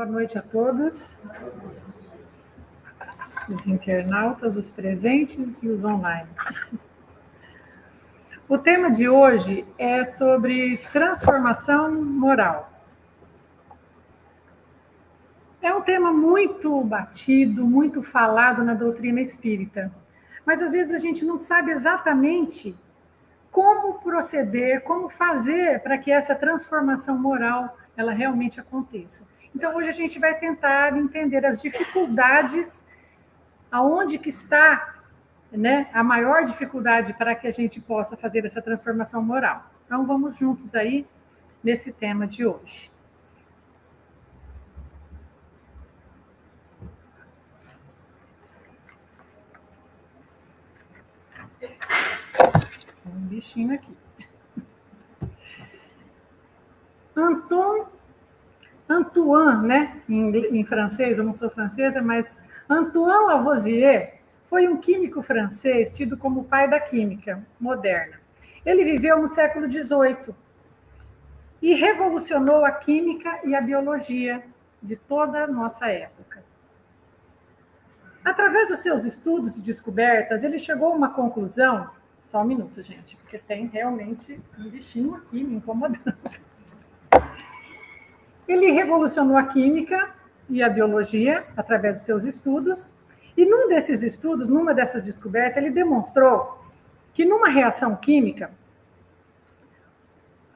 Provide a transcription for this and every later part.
Boa noite a todos, os internautas, os presentes e os online. O tema de hoje é sobre transformação moral. É um tema muito batido, muito falado na doutrina espírita, mas às vezes a gente não sabe exatamente como proceder, como fazer para que essa transformação moral ela realmente aconteça. Então, hoje a gente vai tentar entender as dificuldades, aonde que está, né, a maior dificuldade para que a gente possa fazer essa transformação moral. Então, vamos juntos aí nesse tema de hoje. Um bichinho aqui. Antoine, né, em francês, eu não sou francesa, mas Antoine Lavoisier foi um químico francês tido como o pai da química moderna. Ele viveu no século XVIII e revolucionou a química e a biologia de toda a nossa época. Através dos seus estudos e descobertas, ele chegou a uma conclusão. Só um minuto, gente, porque tem realmente um bichinho aqui me incomodando. Ele revolucionou a química e a biologia através dos seus estudos, e num desses estudos, numa dessas descobertas, ele demonstrou que numa reação química,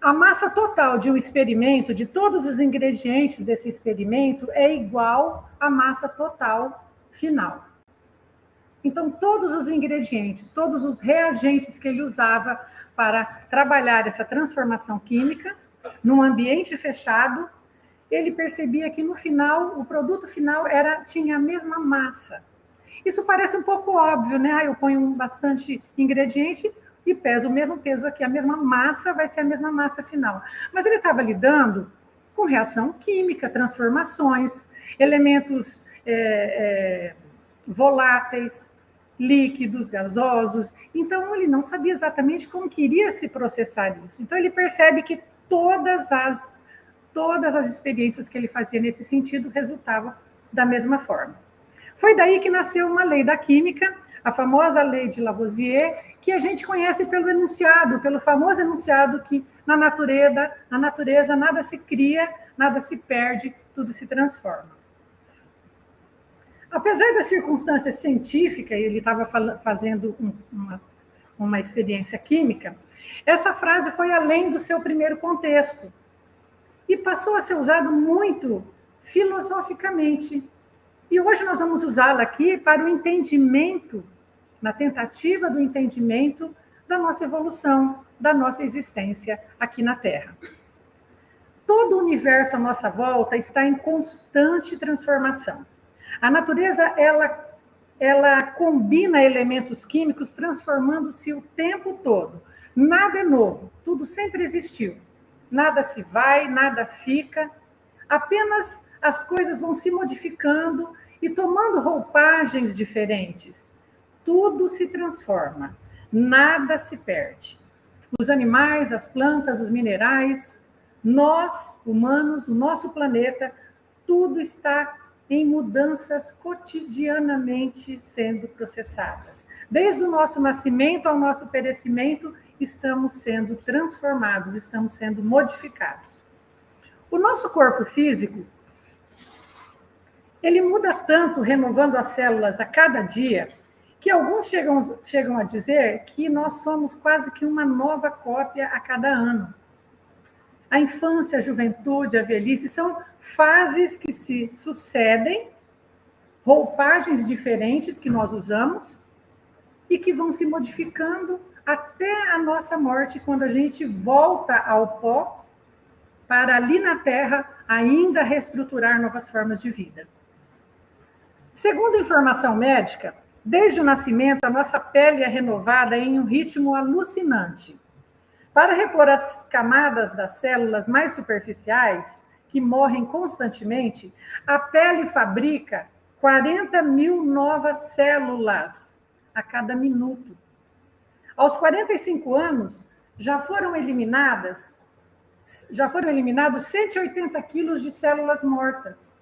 a massa total de um experimento, de todos os ingredientes desse experimento, é igual à massa total final. Então, todos os ingredientes, todos os reagentes que ele usava para trabalhar essa transformação química, num ambiente fechado, ele percebia que no final, o produto final tinha a mesma massa. Isso parece um pouco óbvio, né? Eu ponho bastante ingrediente e peso o mesmo peso aqui, a mesma massa vai ser a mesma massa final. Mas ele estava lidando com reação química, transformações, elementos voláteis, líquidos, gasosos. Então, ele não sabia exatamente como queria se processar isso. Então, ele percebe que todas as experiências que ele fazia nesse sentido resultavam da mesma forma. Foi daí que nasceu uma lei da química, a famosa lei de Lavoisier, que a gente conhece pelo famoso enunciado que na natureza nada se cria, nada se perde, tudo se transforma. Apesar da circunstância científica, ele estava fazendo uma experiência química, essa frase foi além do seu primeiro contexto e passou a ser usado muito filosoficamente. E hoje nós vamos usá-la aqui para o entendimento, na tentativa do entendimento da nossa evolução, da nossa existência aqui na Terra. Todo o universo à nossa volta está em constante transformação. A natureza, ela combina elementos químicos transformando-se o tempo todo. Nada é novo, tudo sempre existiu. Nada se vai, nada fica, apenas as coisas vão se modificando e tomando roupagens diferentes. Tudo se transforma, nada se perde. Os animais, as plantas, os minerais, nós, humanos, o nosso planeta, tudo está em mudanças cotidianamente sendo processadas. Desde o nosso nascimento ao nosso perecimento, estamos sendo transformados, estamos sendo modificados. O nosso corpo físico, ele muda tanto, renovando as células a cada dia, que alguns chegam a dizer que nós somos quase que uma nova cópia a cada ano. A infância, a juventude, a velhice são fases que se sucedem, roupagens diferentes que nós usamos e que vão se modificando até a nossa morte, quando a gente volta ao pó para ali na Terra ainda reestruturar novas formas de vida. Segundo a informação médica, desde o nascimento a nossa pele é renovada em um ritmo alucinante. Para repor as camadas das células mais superficiais, que morrem constantemente, a pele fabrica 40 mil novas células a cada minuto. Aos 45 anos, já foram eliminados 180 quilos de células mortas.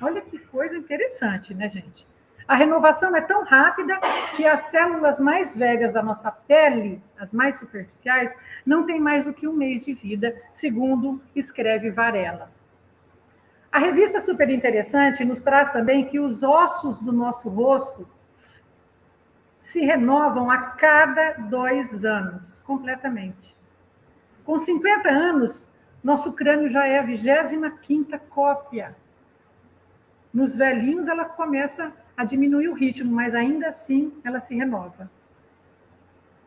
Olha que coisa interessante, né, gente? A renovação é tão rápida que as células mais velhas da nossa pele, as mais superficiais, não têm mais do que 1 mês de vida, segundo escreve Varela. A revista Super Interessante nos traz também que os ossos do nosso rosto se renovam a cada 2 anos, completamente. Com 50 anos, nosso crânio já é a 25ª cópia. Nos velhinhos, ela começa a diminuir o ritmo, mas ainda assim ela se renova.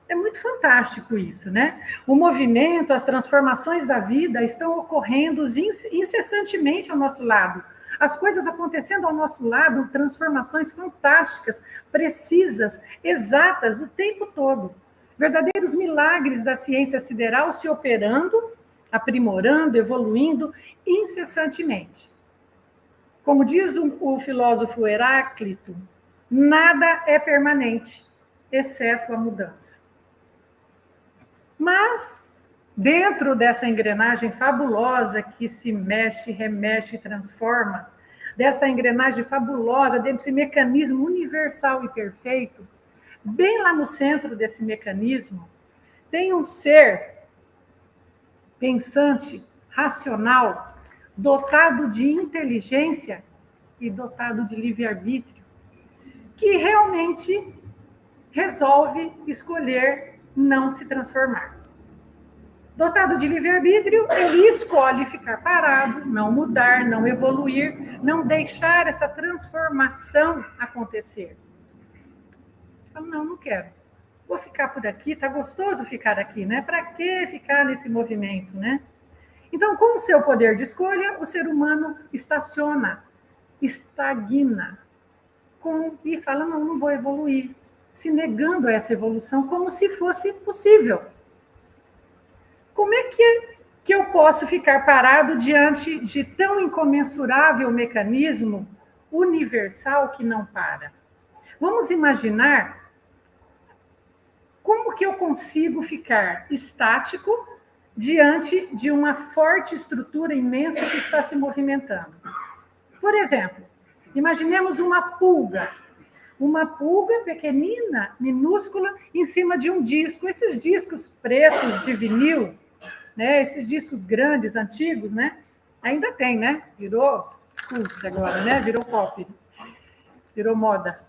É muito fantástico isso, né? O movimento, as transformações da vida estão ocorrendo incessantemente ao nosso lado. As coisas acontecendo ao nosso lado, transformações fantásticas, precisas, exatas, o tempo todo. Verdadeiros milagres da ciência sideral se operando, aprimorando, evoluindo incessantemente. Como diz o filósofo Heráclito, nada é permanente, exceto a mudança. Mas, dentro dessa engrenagem fabulosa que se mexe, remexe, transforma, dessa engrenagem fabulosa, desse mecanismo universal e perfeito, bem lá no centro desse mecanismo, tem um ser pensante, racional, dotado de inteligência e dotado de livre-arbítrio, que realmente resolve escolher não se transformar. Dotado de livre-arbítrio, ele escolhe ficar parado, não mudar, não evoluir, não deixar essa transformação acontecer. Fala, não quero. Vou ficar por aqui, tá gostoso ficar aqui, né? Para que ficar nesse movimento, né? Então, com o seu poder de escolha, o ser humano estaciona, estagna, e fala, não vou evoluir, se negando a essa evolução como se fosse possível. Como é que eu posso ficar parado diante de tão incomensurável mecanismo universal que não para? Vamos imaginar como que eu consigo ficar estático diante de uma forte estrutura imensa que está se movimentando. Por exemplo, imaginemos uma pulga pequenina, minúscula, em cima de um disco. Esses discos pretos de vinil, né? Esses discos grandes, antigos, né? Ainda tem, né? Virou cult agora, né? Virou pop, virou moda.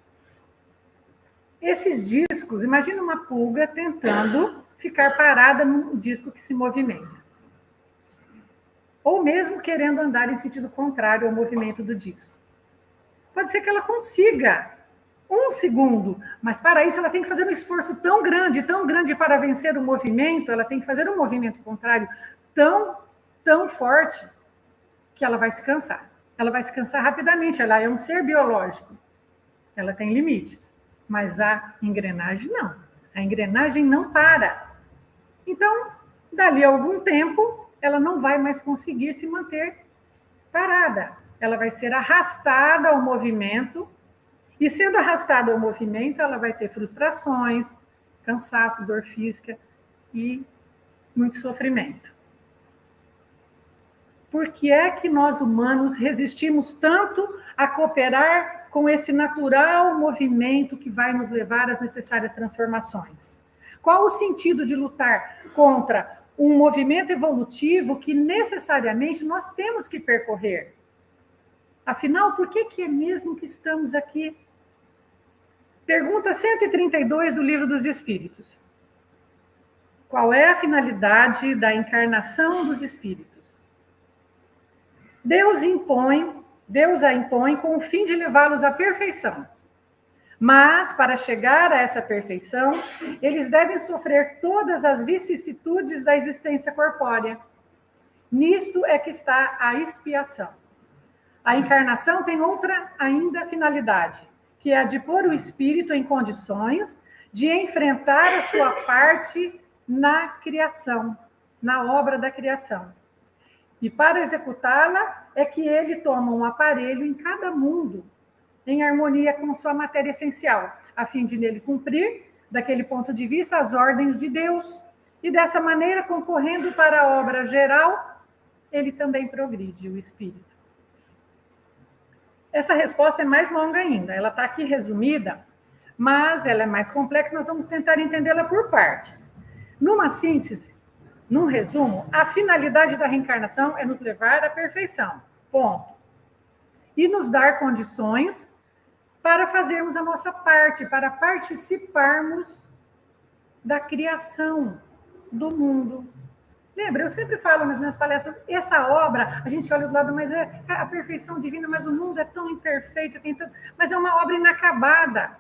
Esses discos, imagina uma pulga tentando ficar parada num disco que se movimenta. Ou mesmo querendo andar em sentido contrário ao movimento do disco. Pode ser que ela consiga 1 segundo, mas para isso ela tem que fazer um esforço tão grande para vencer o movimento, ela tem que fazer um movimento contrário tão forte, que ela vai se cansar. Ela vai se cansar rapidamente, ela é um ser biológico. Ela tem limites, mas a engrenagem não. A engrenagem não para. Então, dali a algum tempo, ela não vai mais conseguir se manter parada. Ela vai ser arrastada ao movimento, e sendo arrastada ao movimento, ela vai ter frustrações, cansaço, dor física e muito sofrimento. Por que é que nós humanos resistimos tanto a cooperar com esse natural movimento que vai nos levar às necessárias transformações? Qual o sentido de lutar contra um movimento evolutivo que necessariamente nós temos que percorrer? Afinal, por que é mesmo que estamos aqui? Pergunta 132 do Livro dos Espíritos. Qual é a finalidade da encarnação dos espíritos? Deus a impõe com o fim de levá-los à perfeição. Mas, para chegar a essa perfeição, eles devem sofrer todas as vicissitudes da existência corpórea. Nisto é que está a expiação. A encarnação tem outra ainda finalidade, que é a de pôr o espírito em condições de enfrentar a sua parte na criação, na obra da criação. E para executá-la é que ele toma um aparelho em cada mundo, em harmonia com sua matéria essencial, a fim de nele cumprir, daquele ponto de vista, as ordens de Deus. E dessa maneira, concorrendo para a obra geral, ele também progride, o espírito. Essa resposta é mais longa ainda. Ela está aqui resumida, mas ela é mais complexa. Nós vamos tentar entendê-la por partes. Numa síntese, num resumo, a finalidade da reencarnação é nos levar à perfeição. Ponto. E nos dar condições para fazermos a nossa parte, para participarmos da criação do mundo. Lembra, eu sempre falo nas minhas palestras, essa obra, a gente olha do lado, mas é a perfeição divina, mas o mundo é tão imperfeito, mas é uma obra inacabada.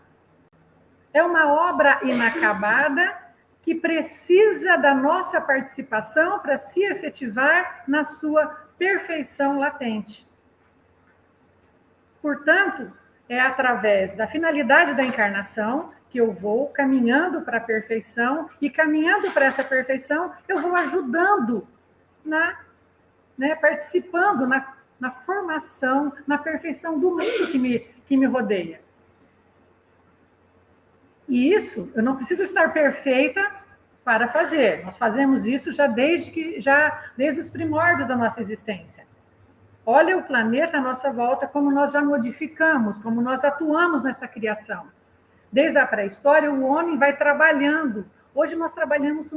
É uma obra inacabada que precisa da nossa participação para se efetivar na sua perfeição latente. Portanto, é através da finalidade da encarnação que eu vou caminhando para a perfeição, e caminhando para essa perfeição, eu vou ajudando, participando na formação, na perfeição do mundo que me rodeia. E isso, eu não preciso estar perfeita para fazer. Nós fazemos isso já desde os primórdios da nossa existência. Olha o planeta à nossa volta, como nós já modificamos, como nós atuamos nessa criação. Desde a pré-história, o homem vai trabalhando. Hoje nós trabalhamos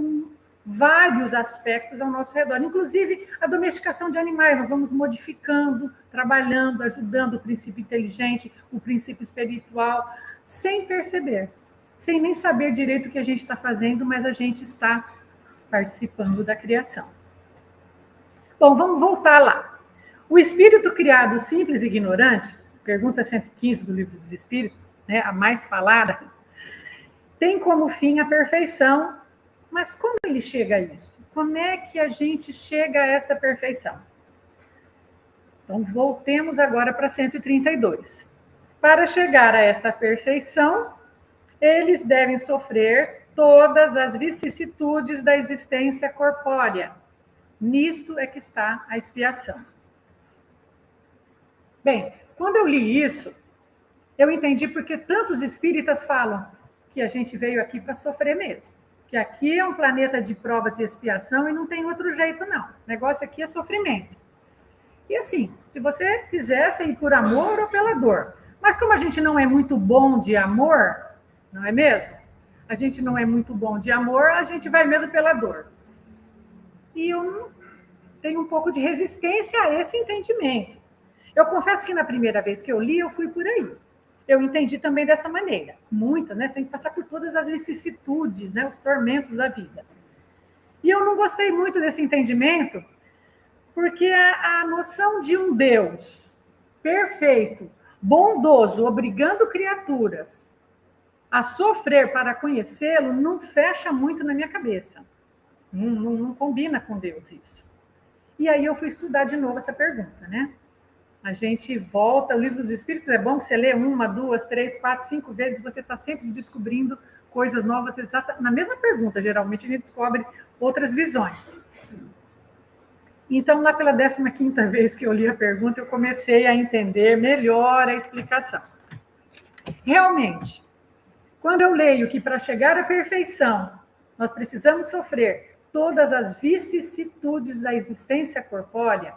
vários aspectos ao nosso redor, inclusive a domesticação de animais. Nós vamos modificando, trabalhando, ajudando o princípio inteligente, o princípio espiritual, sem perceber, sem nem saber direito o que a gente está fazendo, mas a gente está participando da criação. Bom, vamos voltar lá. O espírito criado simples e ignorante, pergunta 115 do Livro dos Espíritos, a mais falada, tem como fim a perfeição, mas como ele chega a isso? Como é que a gente chega a essa perfeição? Então, voltemos agora para 132. Para chegar a essa perfeição, eles devem sofrer todas as vicissitudes da existência corpórea. Nisto é que está a expiação. Bem, quando eu li isso, eu entendi porque tantos espíritas falam que a gente veio aqui para sofrer mesmo. Que aqui é um planeta de provas e expiação e não tem outro jeito, não. O negócio aqui é sofrimento. E assim, se você quisesse ir por amor ou pela dor. Mas como a gente não é muito bom de amor, não é mesmo? A gente não é muito bom de amor, a gente vai mesmo pela dor. E eu tenho um pouco de resistência a esse entendimento. Eu confesso que na primeira vez que eu li, eu fui por aí. Eu entendi também dessa maneira. Muito, sem passar por todas as vicissitudes, os tormentos da vida. E eu não gostei muito desse entendimento, porque a noção de um Deus perfeito, bondoso, obrigando criaturas a sofrer para conhecê-lo, não fecha muito na minha cabeça. Não combina com Deus isso. E aí eu fui estudar de novo essa pergunta, A gente volta, o Livro dos Espíritos é bom que você lê 1, 2, 3, 4, 5 vezes, você está sempre descobrindo coisas novas, na mesma pergunta, geralmente a gente descobre outras visões. Então, lá pela 15ª vez que eu li a pergunta, eu comecei a entender melhor a explicação. Realmente, quando eu leio que para chegar à perfeição, nós precisamos sofrer todas as vicissitudes da existência corpórea,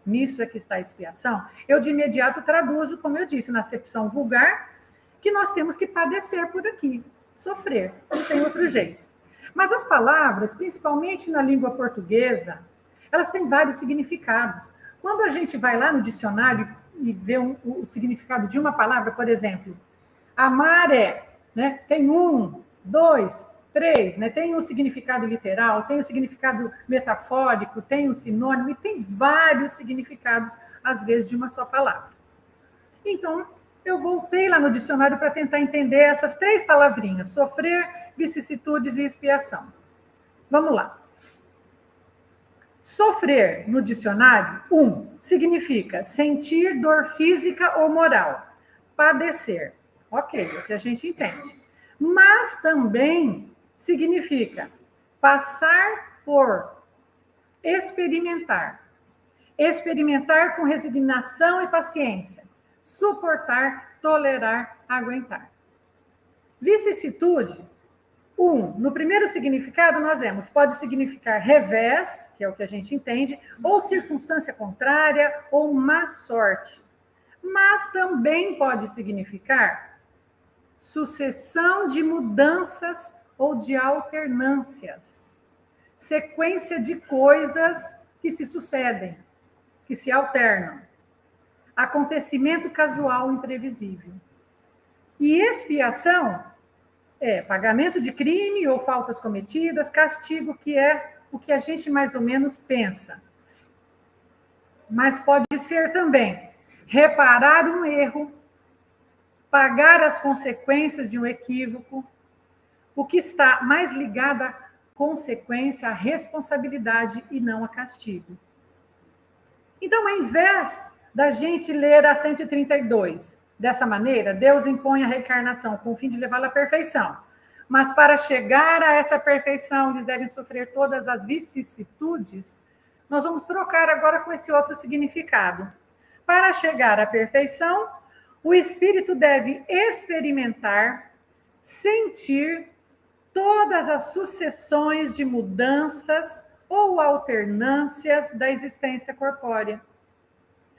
nisso é que está a expiação, eu de imediato traduzo, como eu disse, na acepção vulgar, que nós temos que padecer por aqui, sofrer, não tem outro jeito. Mas as palavras, principalmente na língua portuguesa, elas têm vários significados. Quando a gente vai lá no dicionário e vê o significado de uma palavra, por exemplo, amar tem 1, 2, 3, tem um significado literal, tem um significado metafórico, tem um sinônimo, e tem vários significados, às vezes, de uma só palavra. Então, eu voltei lá no dicionário para tentar entender essas 3 palavrinhas, sofrer, vicissitudes e expiação. Vamos lá. Sofrer, no dicionário, 1, significa sentir dor física ou moral. Padecer. Ok, é o que a gente entende. Mas também significa passar por, experimentar. Experimentar com resignação e paciência. Suportar, tolerar, aguentar. Vicissitude, 1, no primeiro significado nós vemos, pode significar revés, que é o que a gente entende, ou circunstância contrária, ou má sorte. mas também pode significar sucessão de mudanças ou de alternâncias, sequência de coisas que se sucedem, que se alternam, acontecimento casual imprevisível. E expiação é pagamento de crime ou faltas cometidas, castigo, que é o que a gente mais ou menos pensa. Mas pode ser também reparar um erro, pagar as consequências de um equívoco, o que está mais ligado à consequência, à responsabilidade e não a castigo. Então, ao invés da gente ler a 132 dessa maneira, Deus impõe a reencarnação com o fim de levá-la à perfeição. Mas para chegar a essa perfeição, eles devem sofrer todas as vicissitudes. Nós vamos trocar agora com esse outro significado. Para chegar à perfeição, o espírito deve experimentar, sentir todas as sucessões de mudanças ou alternâncias da existência corpórea.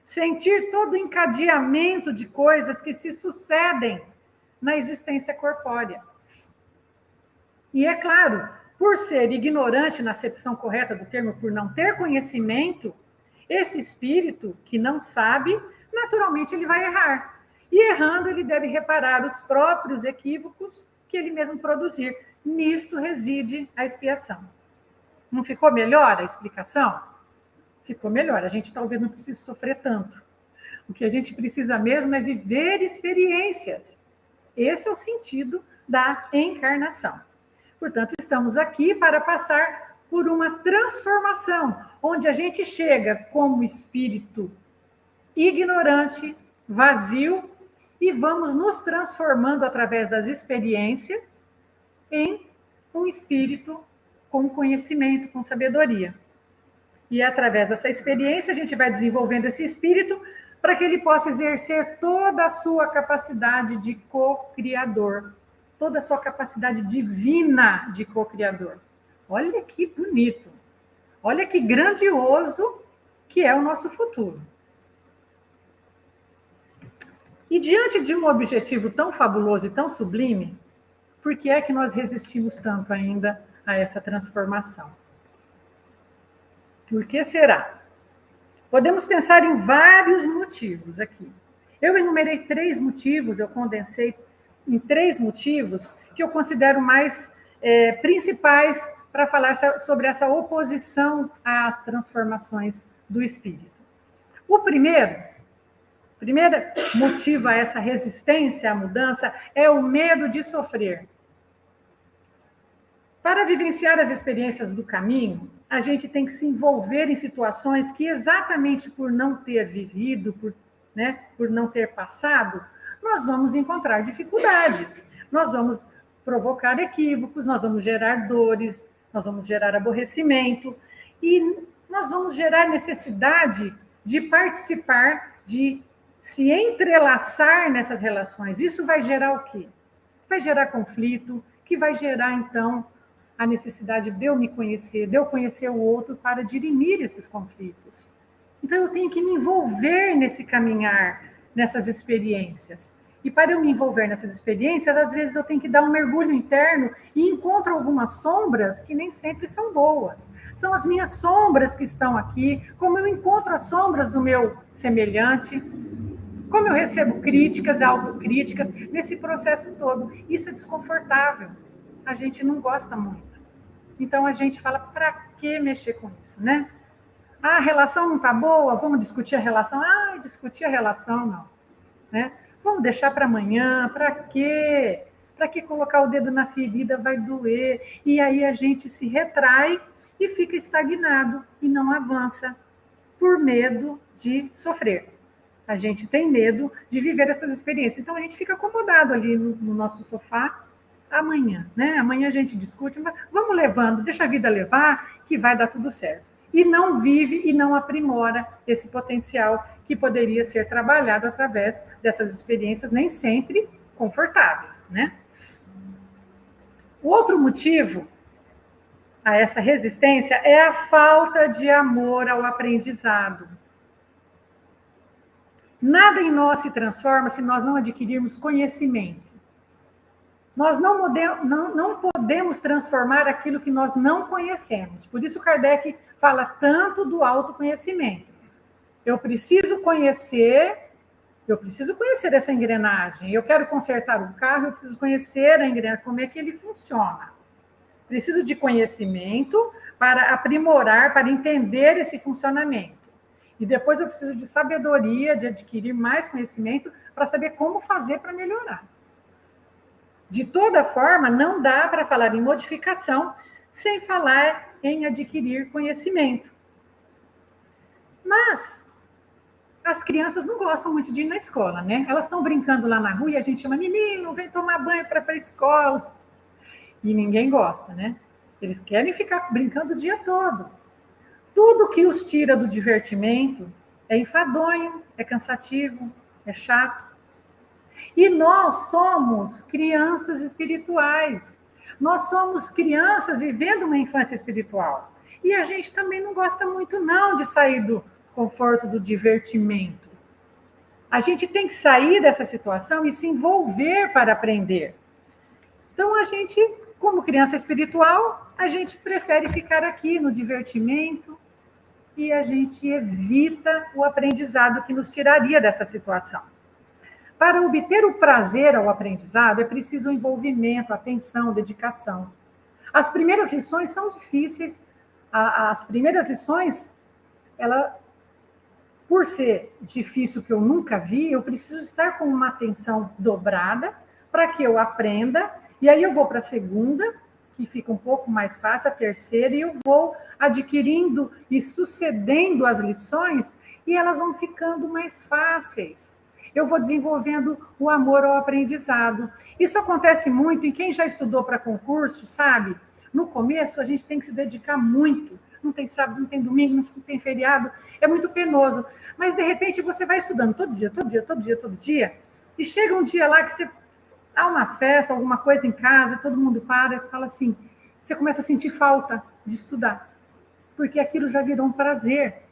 Sentir todo o encadeamento de coisas que se sucedem na existência corpórea. E é claro, por ser ignorante na acepção correta do termo, por não ter conhecimento, esse espírito que não sabe, naturalmente ele vai errar. E errando, ele deve reparar os próprios equívocos que ele mesmo produzir. Nisto reside a expiação. Não ficou melhor a explicação? Ficou melhor. A gente talvez não precise sofrer tanto. O que a gente precisa mesmo é viver experiências. Esse é o sentido da encarnação. Portanto, estamos aqui para passar por uma transformação, onde a gente chega como espírito ignorante, vazio, e vamos nos transformando através das experiências em um espírito com conhecimento, com sabedoria. E através dessa experiência a gente vai desenvolvendo esse espírito para que ele possa exercer toda a sua capacidade de co-criador, toda a sua capacidade divina de co-criador. Olha que bonito, olha que grandioso que é o nosso futuro. E diante de um objetivo tão fabuloso e tão sublime, por que é que nós resistimos tanto ainda a essa transformação? Por que será? Podemos pensar em vários motivos aqui. Eu enumerei 3 motivos, eu condensei em 3 motivos que eu considero mais principais para falar sobre essa oposição às transformações do espírito. O primeiro motivo a essa resistência à mudança é o medo de sofrer. Para vivenciar as experiências do caminho, a gente tem que se envolver em situações que, exatamente por não ter vivido, por não ter passado, nós vamos encontrar dificuldades, nós vamos provocar equívocos, nós vamos gerar dores, nós vamos gerar aborrecimento, e nós vamos gerar necessidade de participar, de se entrelaçar nessas relações. Isso vai gerar o quê? Vai gerar conflito, que vai gerar, então, a necessidade de eu me conhecer, de eu conhecer o outro para dirimir esses conflitos. Então, eu tenho que me envolver nesse caminhar, nessas experiências. E para eu me envolver nessas experiências, às vezes eu tenho que dar um mergulho interno e encontro algumas sombras que nem sempre são boas. São as minhas sombras que estão aqui, como eu encontro as sombras do meu semelhante, como eu recebo críticas, autocríticas, nesse processo todo. Isso é desconfortável. A gente não gosta muito. Então, a gente fala, para que mexer com isso, né? Ah, a relação não está boa, vamos discutir a relação. Ah, discutir a relação, não. Né? Vamos deixar para amanhã, para quê? Para que colocar o dedo na ferida vai doer? E aí a gente se retrai e fica estagnado e não avança por medo de sofrer. A gente tem medo de viver essas experiências. Então, a gente fica acomodado ali no nosso sofá, amanhã, né? Amanhã a gente discute, mas vamos levando, deixa a vida levar, que vai dar tudo certo. E não vive e não aprimora esse potencial que poderia ser trabalhado através dessas experiências nem sempre confortáveis, né? O outro motivo a essa resistência é a falta de amor ao aprendizado. Nada em nós se transforma se nós não adquirirmos conhecimento. Nós não podemos transformar aquilo que nós não conhecemos. Por isso Kardec fala tanto do autoconhecimento. Eu preciso conhecer essa engrenagem. Eu quero consertar um carro, eu preciso conhecer a engrenagem, como é que ele funciona. Preciso de conhecimento para aprimorar, para entender esse funcionamento. E depois eu preciso de sabedoria, de adquirir mais conhecimento para saber como fazer para melhorar. De toda forma, não dá para falar em modificação sem falar em adquirir conhecimento. Mas as crianças não gostam muito de ir na escola, né? Elas estão brincando lá na rua e a gente chama, menino, vem tomar banho para ir para a escola. E ninguém gosta, né? Eles querem ficar brincando o dia todo. Tudo que os tira do divertimento é enfadonho, é cansativo, é chato. E nós somos crianças espirituais. Nós somos crianças vivendo uma infância espiritual. E a gente também não gosta muito, não, de sair do conforto do divertimento. A gente tem que sair dessa situação e se envolver para aprender. Então, a gente, como criança espiritual, a gente prefere ficar aqui no divertimento e a gente evita o aprendizado que nos tiraria dessa situação. Para obter o prazer ao aprendizado, é preciso envolvimento, atenção, dedicação. As primeiras lições são difíceis. As primeiras lições, por ser difícil, que eu nunca vi, eu preciso estar com uma atenção dobrada para que eu aprenda. E aí eu vou para a segunda, que fica um pouco mais fácil, a terceira, e eu vou adquirindo e sucedendo as lições, e elas vão ficando mais fáceis. Eu vou desenvolvendo o amor ao aprendizado. Isso acontece muito em quem já estudou para concurso, sabe? No começo, a gente tem que se dedicar muito. Não tem sábado, não tem domingo, não tem feriado. É muito penoso. Mas, de repente, você vai estudando todo dia. E chega um dia lá que você há uma festa, alguma coisa em casa, todo mundo para e fala assim, você começa a sentir falta de estudar. Porque aquilo já virou um prazer.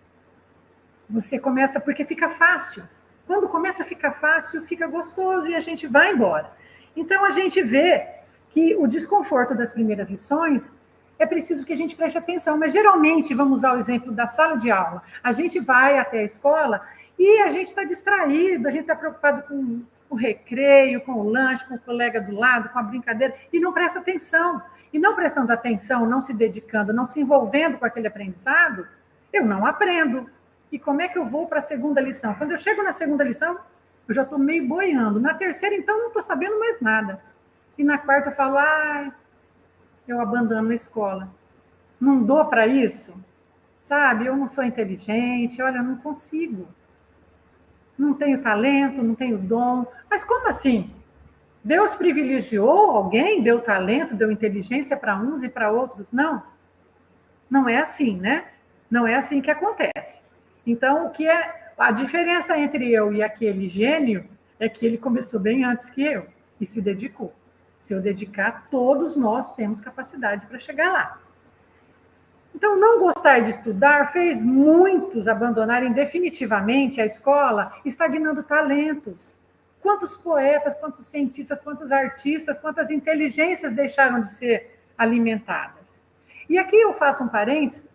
Você começa, porque fica fácil. Quando começa a ficar fácil, fica gostoso e a gente vai embora. Então, a gente vê que o desconforto das primeiras lições é preciso que a gente preste atenção. Mas, geralmente, vamos usar o exemplo da sala de aula. A gente vai até a escola e a gente está distraído, a gente está preocupado com o recreio, com o lanche, com o colega do lado, com a brincadeira, e não presta atenção. E não prestando atenção, não se dedicando, não se envolvendo com aquele aprendizado, eu não aprendo. E como é que eu vou para a segunda lição? Quando eu chego na segunda lição, eu já estou meio boiando. Na terceira, então, não estou sabendo mais nada. E na quarta, eu falo, eu abandono a escola. Não dou para isso? Sabe, eu não sou inteligente, olha, eu não consigo. Não tenho talento, não tenho dom. Mas como assim? Deus privilegiou alguém, deu talento, deu inteligência para uns e para outros? Não. Não é assim, né? Não é assim que acontece. Então, o que é a diferença entre eu e aquele gênio é que ele começou bem antes que eu e se dedicou. Se eu dedicar, todos nós temos capacidade para chegar lá. Então, não gostar de estudar fez muitos abandonarem definitivamente a escola, estagnando talentos. Quantos poetas, quantos cientistas, quantos artistas, quantas inteligências deixaram de ser alimentadas? E aqui eu faço um parênteses.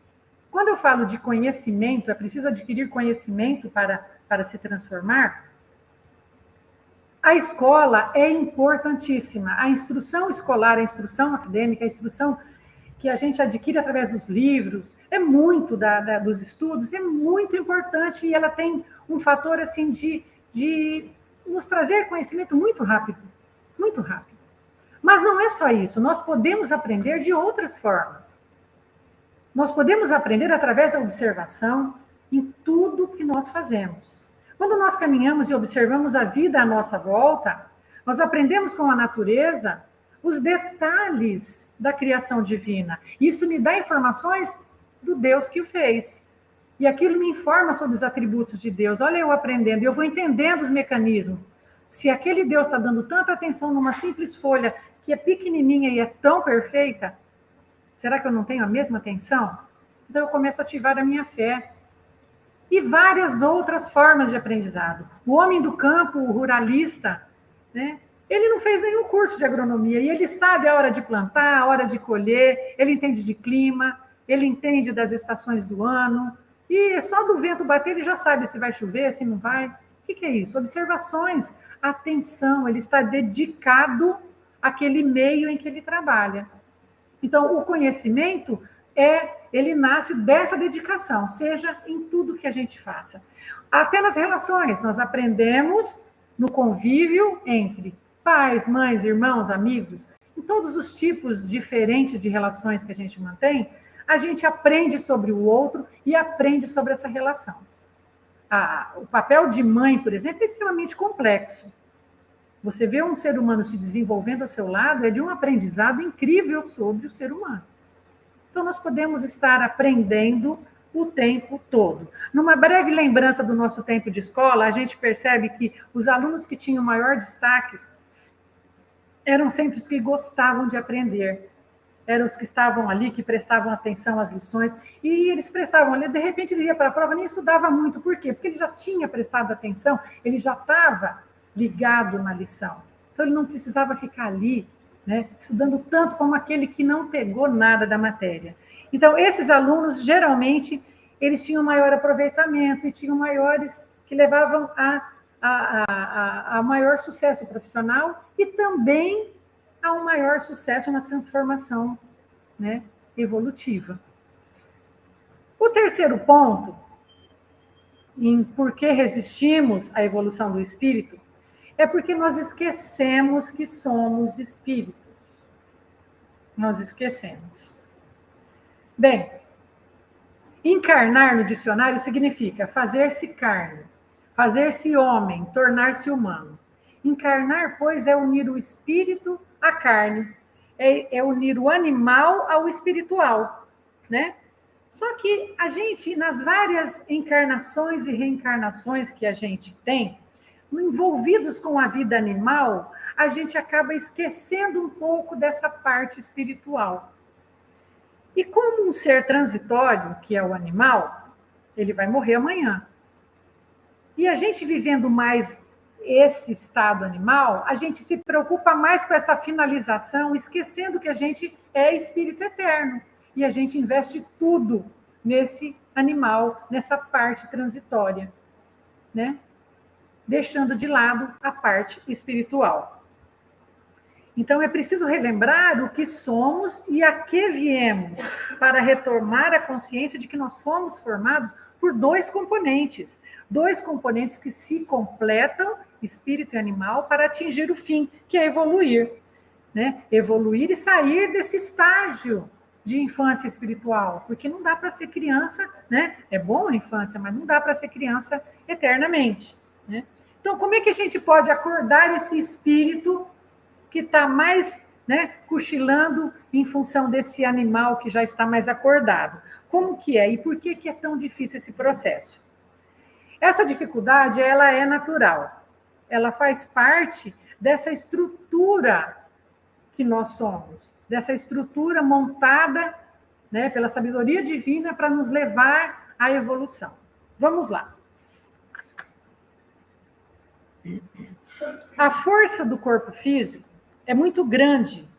Quando eu falo de conhecimento, é preciso adquirir conhecimento para se transformar. A escola é importantíssima. A instrução escolar, a instrução acadêmica, a instrução que a gente adquire através dos livros, é muito dos estudos, é muito importante e ela tem um fator assim de nos trazer conhecimento muito rápido, muito rápido. Mas não é só isso, nós podemos aprender de outras formas. Nós podemos aprender através da observação em tudo que nós fazemos. Quando nós caminhamos e observamos a vida à nossa volta, nós aprendemos com a natureza os detalhes da criação divina. Isso me dá informações do Deus que o fez. E aquilo me informa sobre os atributos de Deus. Olha, eu aprendendo, eu vou entendendo os mecanismos. Se aquele Deus está dando tanta atenção numa simples folha, que é pequenininha e é tão perfeita, será que eu não tenho a mesma atenção? Então eu começo a ativar a minha fé. e várias outras formas de aprendizado. O homem do campo, o ruralista, né? Ele não fez nenhum curso de agronomia e ele sabe a hora de plantar, a hora de colher, ele entende de clima, ele entende das estações do ano, e só do vento bater ele já sabe se vai chover, se não vai. O que é isso? Observações, atenção, ele está dedicado àquele meio em que ele trabalha. Então, o conhecimento ele nasce dessa dedicação, seja em tudo que a gente faça. Até nas relações, nós aprendemos no convívio entre pais, mães, irmãos, amigos, em todos os tipos diferentes de relações que a gente mantém, a gente aprende sobre o outro e aprende sobre essa relação. O papel de mãe, por exemplo, é extremamente complexo. Você vê um ser humano se desenvolvendo ao seu lado, é de um aprendizado incrível sobre o ser humano. Então, nós podemos estar aprendendo o tempo todo. Numa breve lembrança do nosso tempo de escola, a gente percebe que os alunos que tinham maior destaque eram sempre os que gostavam de aprender. Eram os que estavam ali, que prestavam atenção às lições, e eles prestavam ali, de repente ele ia para a prova, nem estudava muito. Por quê? Porque ele já tinha prestado atenção, ele já estava ligado na lição. Então, ele não precisava ficar ali, né, estudando tanto como aquele que não pegou nada da matéria. Então, esses alunos, geralmente, eles tinham maior aproveitamento e tinham maiores, que levavam a maior sucesso profissional e também a um maior sucesso na transformação, né, evolutiva. O terceiro ponto, em por que resistimos à evolução do espírito, é porque nós esquecemos que somos espíritos. Nós esquecemos. Bem, encarnar no dicionário significa fazer-se carne, fazer-se homem, tornar-se humano. Encarnar, pois, é unir o espírito à carne, é unir o animal ao espiritual, né? Só que a gente, nas várias encarnações e reencarnações que a gente tem, envolvidos com a vida animal, a gente acaba esquecendo um pouco dessa parte espiritual. E como um ser transitório, que é o animal, ele vai morrer amanhã. E a gente vivendo mais esse estado animal, a gente se preocupa mais com essa finalização, esquecendo que a gente é espírito eterno. E a gente investe tudo nesse animal, nessa parte transitória, né? Deixando de lado a parte espiritual. Então, é preciso relembrar o que somos e a que viemos, para retomar a consciência de que nós fomos formados por dois componentes que se completam, espírito e animal, para atingir o fim, que é evoluir, né? Evoluir e sair desse estágio de infância espiritual, porque não dá para ser criança, né? É bom a infância, mas não dá para ser criança eternamente, né? Então, como é que a gente pode acordar esse espírito que está mais, né, cochilando em função desse animal que já está mais acordado? Como que é? E por que é tão difícil esse processo? Essa dificuldade, ela é natural. Ela faz parte dessa estrutura que nós somos, dessa estrutura montada, né, pela sabedoria divina para nos levar à evolução. Vamos lá. A força do corpo físico é muito grande,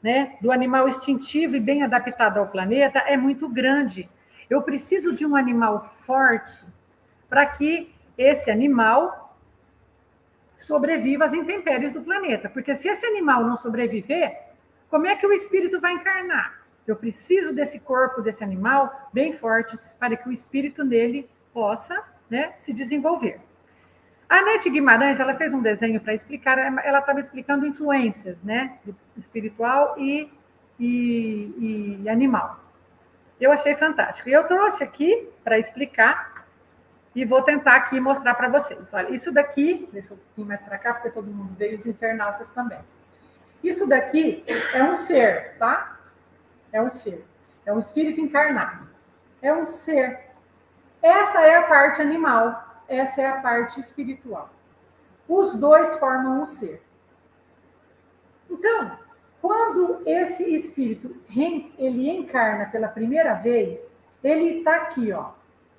né? Do animal instintivo e bem adaptado ao planeta é muito grande. Eu preciso de um animal forte para que esse animal sobreviva às intempéries do planeta. Porque se esse animal não sobreviver, como é que o espírito vai encarnar? Eu preciso desse corpo, desse animal bem forte, para que o espírito nele possa, né, se desenvolver. A Anete Guimarães, ela fez um desenho para explicar, ela estava explicando influências, né, espiritual e animal. Eu achei fantástico. E eu trouxe aqui para explicar e vou tentar aqui mostrar para vocês. Olha, isso daqui, deixa eu ir mais para cá, porque todo mundo veio, os internautas também. Isso daqui é um ser, tá? É um ser. É um espírito encarnado. É um ser. Essa é a parte animal. Essa é a parte espiritual. Os dois formam um ser. Então, quando esse espírito ele encarna pela primeira vez, ele está aqui, ó.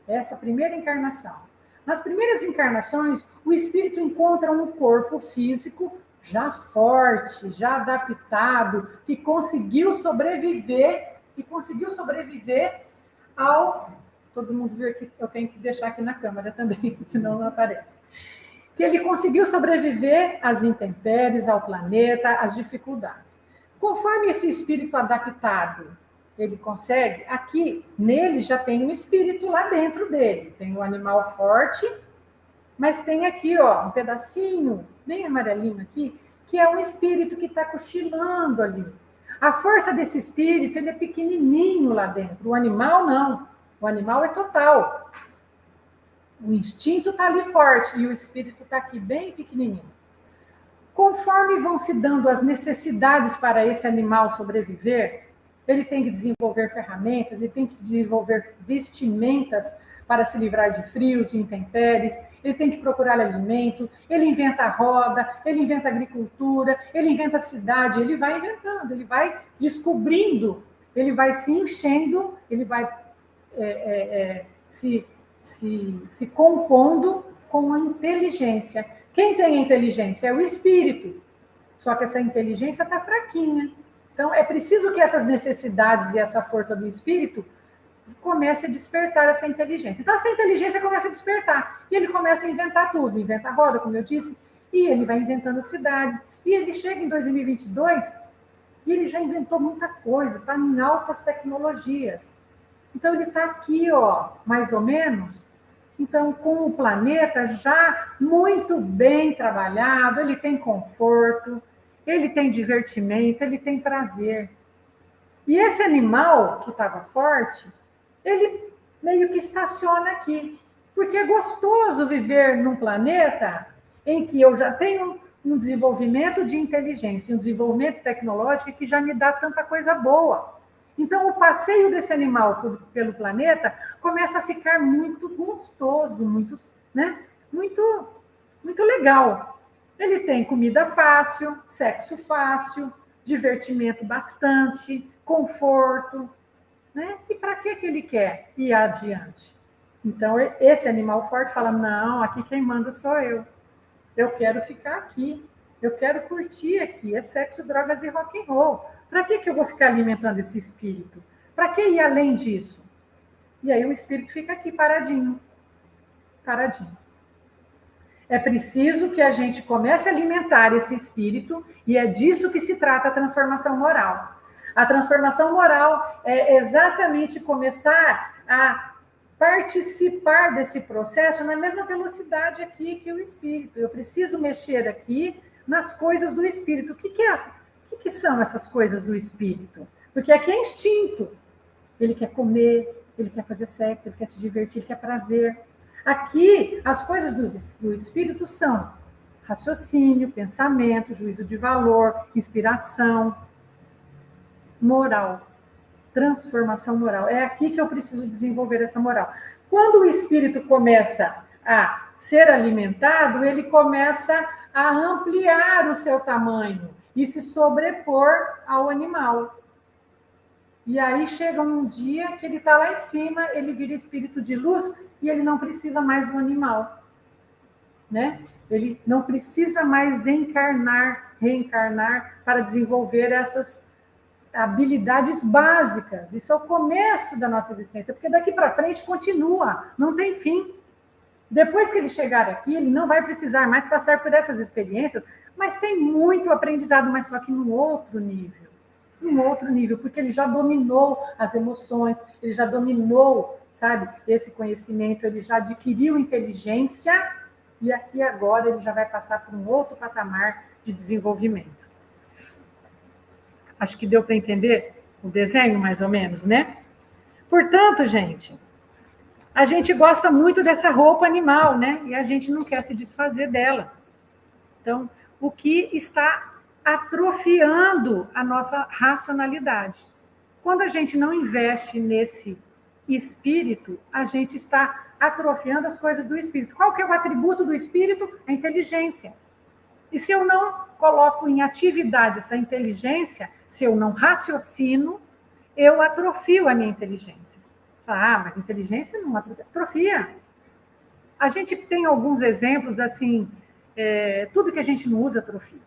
Essa primeira encarnação. Nas primeiras encarnações, o espírito encontra um corpo físico já forte, já adaptado, que conseguiu sobreviver ao... Todo mundo viu aqui, eu tenho que deixar aqui na câmera também, senão não aparece. Que ele conseguiu sobreviver às intempéries, ao planeta, às dificuldades. Conforme esse espírito adaptado, ele consegue, aqui nele já tem um espírito lá dentro dele, tem um animal forte, mas tem aqui, ó, um pedacinho bem amarelinho aqui, que é um espírito que está cochilando ali. A força desse espírito, ele é pequenininho lá dentro. O animal não. O animal é total. O instinto está ali forte e o espírito está aqui bem pequenininho. Conforme vão se dando as necessidades para esse animal sobreviver, ele tem que desenvolver ferramentas, ele tem que desenvolver vestimentas para se livrar de frios, de intempéries, ele tem que procurar alimento, ele inventa roda, ele inventa agricultura, ele inventa cidade, ele vai inventando, ele vai descobrindo, ele vai se enchendo, ele vai se compondo com a inteligência. Quem tem a inteligência é o espírito, só que essa inteligência está fraquinha. Então, é preciso que essas necessidades e essa força do espírito comece a despertar essa inteligência. Então, essa inteligência começa a despertar. E ele começa a inventar tudo. Inventa a roda, como eu disse, e ele vai inventando cidades. E ele chega em 2022 e ele já inventou muita coisa, está em altas tecnologias. Então, ele está aqui, ó, mais ou menos. Então, com o planeta já muito bem trabalhado, ele tem conforto, ele tem divertimento, ele tem prazer. E esse animal que estava forte, ele meio que estaciona aqui, porque é gostoso viver num planeta em que eu já tenho um desenvolvimento de inteligência, um desenvolvimento tecnológico que já me dá tanta coisa boa. Então, o passeio desse animal pelo planeta começa a ficar muito gostoso, muito legal. Ele tem comida fácil, sexo fácil, divertimento bastante, conforto, né? E para que ele quer ir adiante? Então, esse animal forte fala, não, aqui quem manda sou eu. Eu quero ficar aqui. Eu quero curtir aqui. É sexo, drogas e rock and roll. Para que eu vou ficar alimentando esse espírito? Para que ir além disso? E aí o espírito fica aqui paradinho. Paradinho. É preciso que a gente comece a alimentar esse espírito, e é disso que se trata a transformação moral. A transformação moral é exatamente começar a participar desse processo na mesma velocidade aqui que o espírito. Eu preciso mexer aqui nas coisas do espírito. O que são essas coisas do espírito? Porque aqui é instinto. Ele quer comer, ele quer fazer sexo, ele quer se divertir, ele quer prazer. Aqui, as coisas do espírito são raciocínio, pensamento, juízo de valor, inspiração, moral, transformação moral. É aqui que eu preciso desenvolver essa moral. Quando o espírito começa a ser alimentado, ele começa a ampliar o seu tamanho e se sobrepor ao animal. E aí chega um dia que ele está lá em cima, ele vira espírito de luz e ele não precisa mais do animal, né? Ele não precisa mais reencarnar para desenvolver essas habilidades básicas. Isso é o começo da nossa existência, porque daqui para frente continua, não tem fim. Depois que ele chegar aqui, ele não vai precisar mais passar por essas experiências, mas tem muito aprendizado, mas só que num outro nível, porque ele já dominou as emoções, ele já dominou, sabe, esse conhecimento, ele já adquiriu inteligência, e aqui agora ele já vai passar por um outro patamar de desenvolvimento. Acho que deu para entender o desenho, mais ou menos, né? Portanto, gente, a gente gosta muito dessa roupa animal, né? E a gente não quer se desfazer dela. Então, o que está atrofiando a nossa racionalidade. Quando a gente não investe nesse espírito, a gente está atrofiando as coisas do espírito. Qual que é o atributo do espírito? A inteligência. E se eu não coloco em atividade essa inteligência, se eu não raciocino, eu atrofio a minha inteligência. Mas inteligência não atrofia. A gente tem alguns exemplos, assim, tudo que a gente não usa atrofia.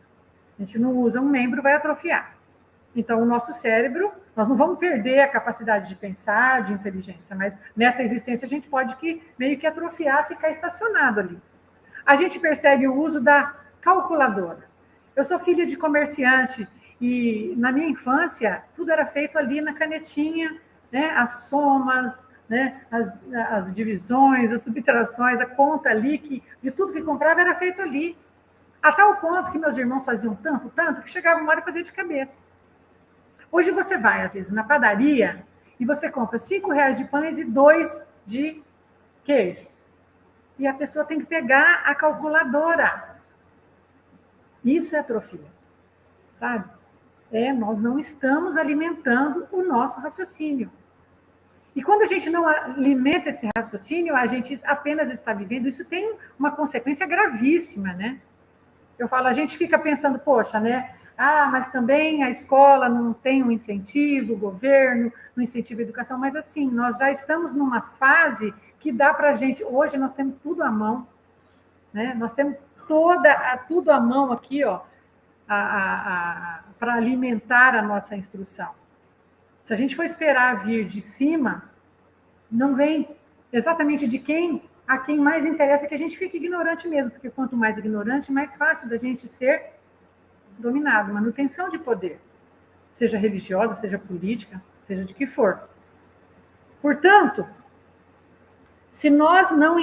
A gente não usa um membro, vai atrofiar. Então, o nosso cérebro, nós não vamos perder a capacidade de pensar, de inteligência, mas nessa existência a gente pode meio que atrofiar, ficar estacionado ali. A gente percebe o uso da calculadora. Eu sou filha de comerciante e na minha infância tudo era feito ali na canetinha, né? As somas, né? As divisões, as subtrações, a conta ali, de tudo que comprava era feito ali. A tal ponto que meus irmãos faziam tanto, que chegava uma hora e fazia de cabeça. Hoje você vai, às vezes, na padaria e você compra R$5 de pães e 2 de queijo. E a pessoa tem que pegar a calculadora. Isso é atrofia, sabe? Nós não estamos alimentando o nosso raciocínio. E quando a gente não alimenta esse raciocínio, a gente apenas está vivendo, isso tem uma consequência gravíssima, né? Eu falo, a gente fica pensando, poxa, né? Mas também a escola não tem um incentivo, o governo não incentiva a educação, mas assim, nós já estamos numa fase que dá para a gente, hoje nós temos tudo à mão, né? Nós temos tudo à mão aqui, ó, para alimentar a nossa instrução. Se a gente for esperar vir de cima, não vem exatamente a quem mais interessa que a gente fique ignorante mesmo, porque quanto mais ignorante, mais fácil da gente ser dominado, manutenção de poder, seja religiosa, seja política, seja de que for. Portanto, se nós não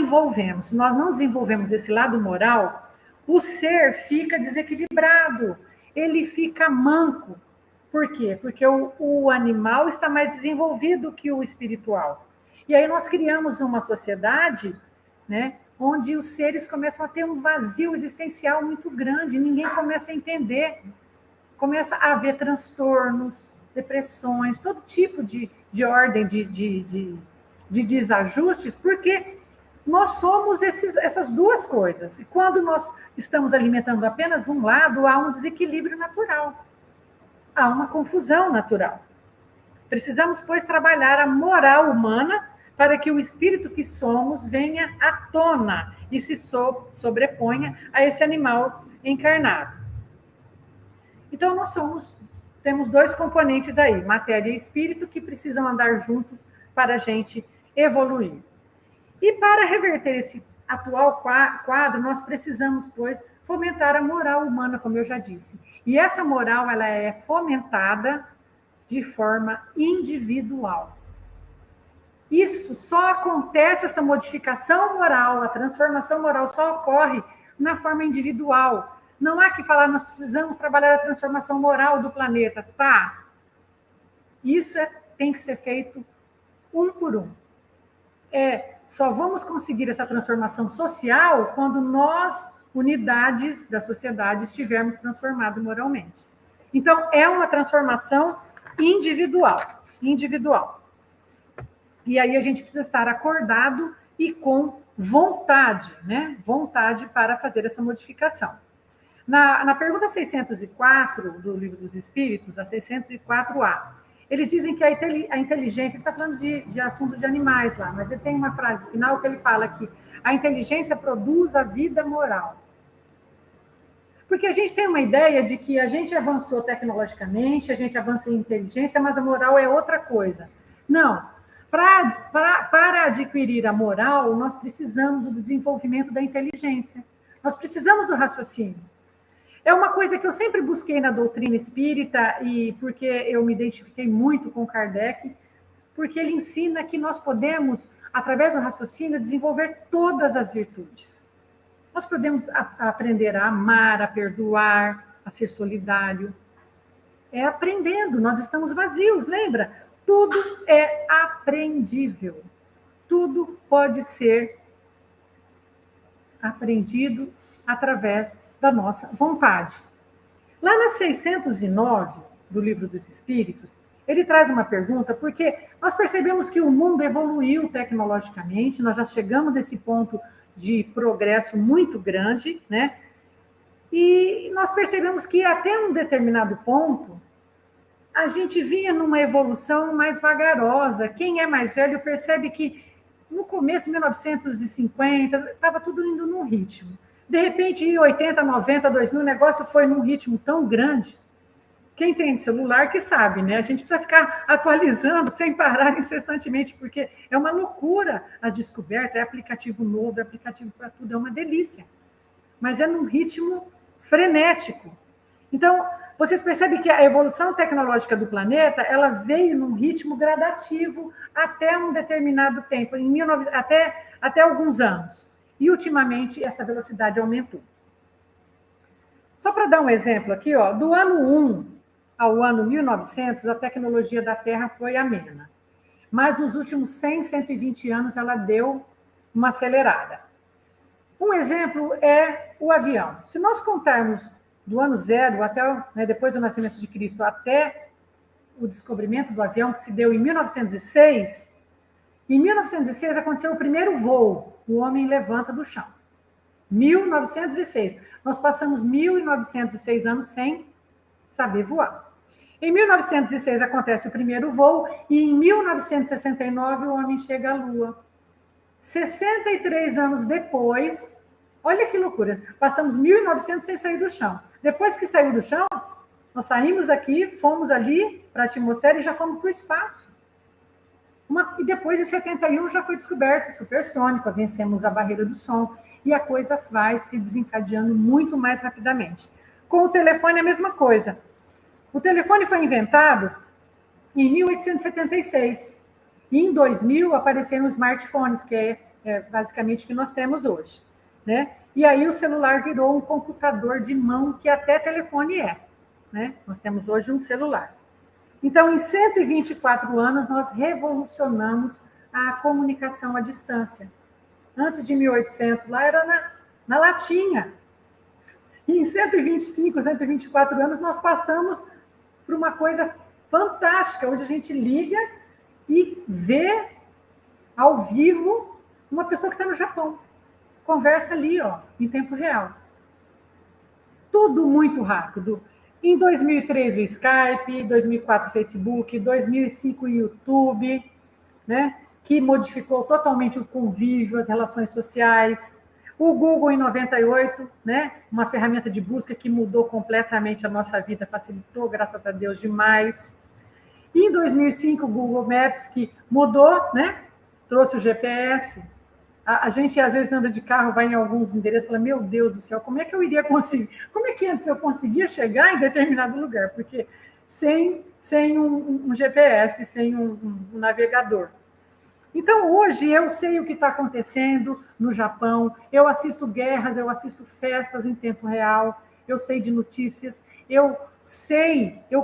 desenvolvemos esse lado moral, o ser fica desequilibrado, ele fica manco. Por quê? Porque o animal está mais desenvolvido que o espiritual. E aí nós criamos uma sociedade, né, onde os seres começam a ter um vazio existencial muito grande, ninguém começa a entender, começa a haver transtornos, depressões, todo tipo de ordem de desajustes, porque nós somos essas duas coisas. E quando nós estamos alimentando apenas um lado, há um desequilíbrio natural, há uma confusão natural. Precisamos, pois, trabalhar a moral humana para que o espírito que somos venha à tona e se sobreponha a esse animal encarnado. Então, temos dois componentes aí, matéria e espírito, que precisam andar juntos para a gente evoluir. E para reverter esse atual quadro, nós precisamos, pois, fomentar a moral humana, como eu já disse. E essa moral, ela é fomentada de forma individual. Isso só acontece, essa modificação moral, a transformação moral só ocorre na forma individual. Não há que falar, nós precisamos trabalhar a transformação moral do planeta. Tá. Isso tem que ser feito um por um. Só vamos conseguir essa transformação social quando nós, unidades da sociedade, estivermos transformados moralmente. Então, é uma transformação individual. E aí a gente precisa estar acordado e com vontade, né? Vontade para fazer essa modificação. Na pergunta 604 do Livro dos Espíritos, a 604A, eles dizem que a inteligência, ele está falando de assunto de animais lá, mas ele tem uma frase final que ele fala que a inteligência produz a vida moral. Porque a gente tem uma ideia de que a gente avançou tecnologicamente, a gente avança em inteligência, mas a moral é outra coisa. Não. Para adquirir a moral, nós precisamos do desenvolvimento da inteligência. Nós precisamos do raciocínio. É uma coisa que eu sempre busquei na doutrina espírita, e porque eu me identifiquei muito com Kardec, porque ele ensina que nós podemos, através do raciocínio, desenvolver todas as virtudes. Nós podemos aprender a amar, a perdoar, a ser solidário. É aprendendo, nós estamos vazios, lembra? Tudo é aprendível. Tudo pode ser aprendido através da nossa vontade. Lá na 609 do Livro dos Espíritos, ele traz uma pergunta, porque nós percebemos que o mundo evoluiu tecnologicamente, nós já chegamos nesse ponto de progresso muito grande, né? E nós percebemos que até um determinado ponto, a gente vinha numa evolução mais vagarosa. Quem é mais velho percebe que no começo, 1950, estava tudo indo num ritmo. De repente, em 80, 90, 2000, o negócio foi num ritmo tão grande. Quem tem celular que sabe, né? A gente precisa ficar atualizando sem parar incessantemente, porque é uma loucura a descoberta, é aplicativo novo, é aplicativo para tudo, é uma delícia. Mas é num ritmo frenético. Então, vocês percebem que a evolução tecnológica do planeta, ela veio num ritmo gradativo até um determinado tempo, até alguns anos. E, ultimamente, essa velocidade aumentou. Só para dar um exemplo aqui, ó, do ano 1 ao ano 1900, a tecnologia da Terra foi amena. Mas nos últimos 100, 120 anos, ela deu uma acelerada. Um exemplo é o avião. Se nós contarmos do ano 0 até, né, depois do nascimento de Cristo, até o descobrimento do avião, que se deu em 1906, em 1906 aconteceu o primeiro voo, o homem levanta do chão. 1906. Nós passamos 1906 anos sem saber voar. Em 1906 acontece o primeiro voo e em 1969 o homem chega à Lua. 63 anos depois, olha que loucura, passamos 1900 sem sair do chão. Depois que saiu do chão, nós saímos daqui, fomos ali para a atmosfera e já fomos para o espaço. E depois, em 71, já foi descoberto o supersônico, vencemos a barreira do som, e a coisa vai se desencadeando muito mais rapidamente. Com o telefone, a mesma coisa. O telefone foi inventado em 1876. E em 2000 apareceram os smartphones, que é basicamente o que nós temos hoje, né? E aí o celular virou um computador de mão, que até telefone é, né? Nós temos hoje um celular. Então, em 124 anos, nós revolucionamos a comunicação à distância. Antes de 1800, lá era na latinha. E em 125, 124 anos, nós passamos por uma coisa fantástica, onde a gente liga e vê ao vivo uma pessoa que está no Japão. Conversa ali, ó, em tempo real. Tudo muito rápido. Em 2003 o Skype, 2004 o Facebook, 2005 o YouTube, né, que modificou totalmente o convívio, as relações sociais. O Google em 98, né, uma ferramenta de busca que mudou completamente a nossa vida, facilitou, graças a Deus, demais. E em 2005 o Google Maps, que mudou, né, trouxe o GPS. A gente, às vezes, anda de carro, vai em alguns endereços e fala, meu Deus do céu, como é que eu iria conseguir? Como é que antes eu conseguia chegar em determinado lugar? Porque sem um GPS, sem um navegador. Então, hoje, eu sei o que está acontecendo no Japão, eu assisto guerras, eu assisto festas em tempo real, eu sei de notícias, eu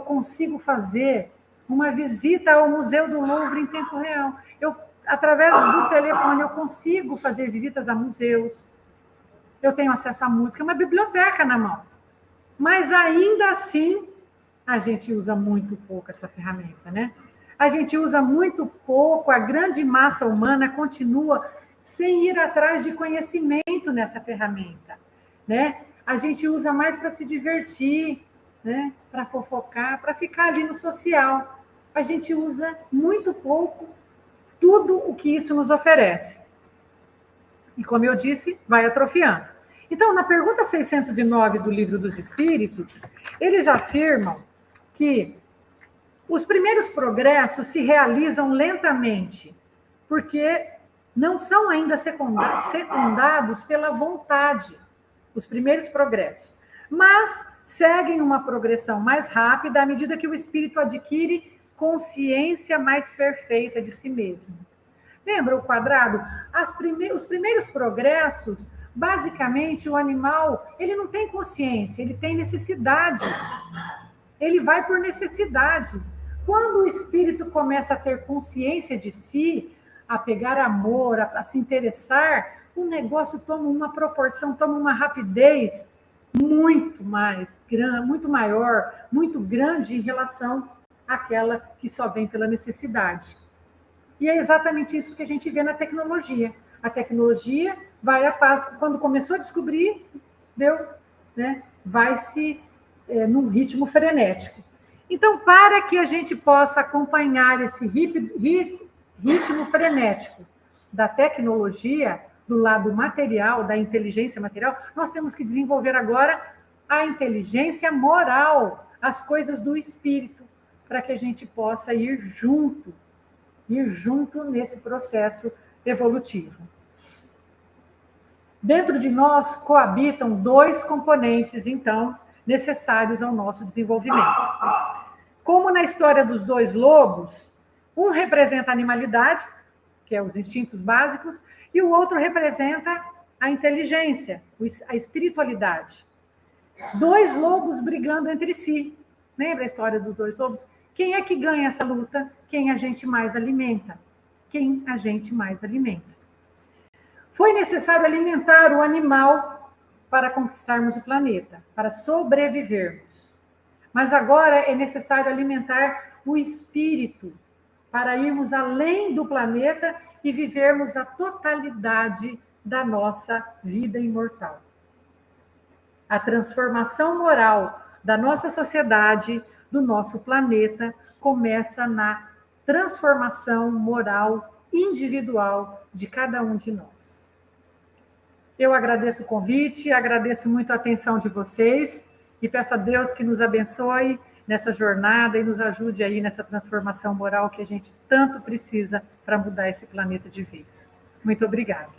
consigo fazer uma visita ao Museu do Louvre em tempo real. Através do telefone, eu consigo fazer visitas a museus, eu tenho acesso à música, uma biblioteca na mão. Mas, ainda assim, a gente usa muito pouco essa ferramenta, né? A gente usa muito pouco, a grande massa humana continua sem ir atrás de conhecimento nessa ferramenta, né? A gente usa mais para se divertir, né? Para fofocar, para ficar ali no social. A gente usa muito pouco tudo o que isso nos oferece. E, como eu disse, vai atrofiando. Então, na pergunta 609 do Livro dos Espíritos, eles afirmam que os primeiros progressos se realizam lentamente, porque não são ainda secundados pela vontade, os primeiros progressos, mas seguem uma progressão mais rápida à medida que o espírito adquire consciência mais perfeita de si mesmo. Lembra o quadrado? Os primeiros progressos, basicamente, o animal, ele não tem consciência, ele tem necessidade. Ele vai por necessidade. Quando o espírito começa a ter consciência de si, a pegar amor, a se interessar, o negócio toma uma proporção, toma uma rapidez muito maior, muito grande em relação àquela que só vem pela necessidade. E é exatamente isso que a gente vê na tecnologia. A tecnologia quando começou a descobrir, vai-se num ritmo frenético. Então, para que a gente possa acompanhar esse ritmo frenético da tecnologia, do lado material, da inteligência material, nós temos que desenvolver agora a inteligência moral, as coisas do espírito, para que a gente possa ir junto nesse processo evolutivo. Dentro de nós coabitam dois componentes, então, necessários ao nosso desenvolvimento. Como na história dos dois lobos, um representa a animalidade, que é os instintos básicos, e o outro representa a inteligência, a espiritualidade. Dois lobos brigando entre si. Lembra a história dos dois lobos? Quem é que ganha essa luta? Quem a gente mais alimenta. Quem a gente mais alimenta. Foi necessário alimentar o animal para conquistarmos o planeta, para sobrevivermos. Mas agora é necessário alimentar o espírito para irmos além do planeta e vivermos a totalidade da nossa vida imortal. A transformação moral da nossa sociedade, do nosso planeta, começa na transformação moral individual de cada um de nós. Eu agradeço o convite, agradeço muito a atenção de vocês e peço a Deus que nos abençoe nessa jornada e nos ajude aí nessa transformação moral que a gente tanto precisa para mudar esse planeta de vez. Muito obrigada.